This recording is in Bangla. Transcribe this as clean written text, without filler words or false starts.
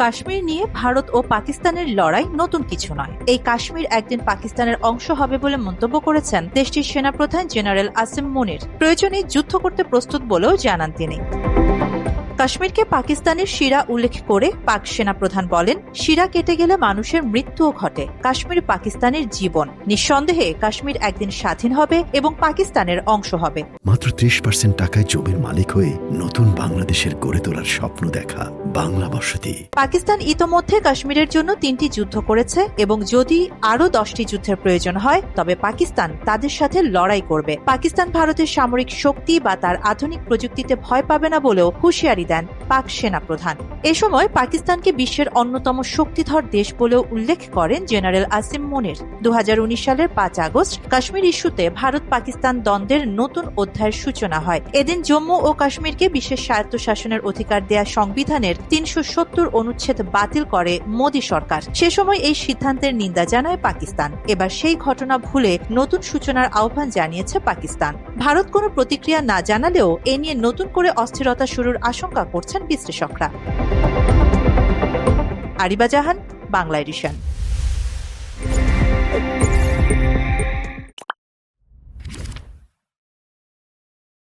কাশ্মীর নিয়ে ভারত ও পাকিস্তানের লড়াই নতুন কিছু নয়। এই কাশ্মীর একদিন পাকিস্তানের অংশ হবে বলে মন্তব্য করেছেন দেশটির সেনাপ্রধান জেনারেল আসিম মুনির। প্রয়োজনে যুদ্ধ করতে প্রস্তুত বলেও জানান তিনি। কাশ্মীরকে পাকিস্তানের শিরা উল্লেখ করে পাক সেনাপ্রধান বলেন, শিরা কেটে গেলে মানুষের মৃত্যুও ঘটে। কাশ্মীর পাকিস্তানের জীবন। নিঃসন্দেহে কাশ্মীর একদিন স্বাধীন হবে এবং পাকিস্তানের অংশ হবে। মাত্র ৩০% টাকায় জমির মালিক হয়ে নতুন বাংলাদেশের গড়ে তোলার স্বপ্ন দেখা বাংলা বসতি। পাকিস্তান ইতোমধ্যে কাশ্মীরের জন্য ৩টি যুদ্ধ করেছে এবং যদি আরও 10টি যুদ্ধের প্রয়োজন হয় তবে পাকিস্তান তাদের সাথে লড়াই করবে। পাকিস্তান ভারতের সামরিক শক্তি বা তার আধুনিক প্রযুক্তিতে ভয় পাবে না বলেও হুঁশিয়ারি দেন পাক সেনাপ্রধান। এ সময় পাকিস্তানকে বিশ্বের অন্যতম শক্তিধর দেশ বলেও উল্লেখ করেন জেনারেল আসিম মুনির। ২০১৯ সালের ৫ আগস্ট কাশ্মীর ইস্যুতে ভারত পাকিস্তান দ্বন্দ্বের নতুন অধ্যায়ের সূচনা হয়। এদিন জম্মু ও কাশ্মীরকে বিশেষ স্বায়ত্তশাসনের অধিকার দেয়া সংবিধানের ৩৭০ অনুচ্ছেদ বাতিল করে মোদী সরকার। সে সময় এই সিদ্ধান্তের নিন্দা জানায় পাকিস্তান। এবার সেই ঘটনা ভুলে নতুন সূচনার আহ্বান জানিয়েছে পাকিস্তান। ভারত কোনো প্রতিক্রিয়া না জানালেও এ নিয়ে নতুন করে অস্থিরতা শুরুর আশঙ্কা করছেন বিশ্লেষকরা। আরিবা জাহান, বাংলা এডিশন।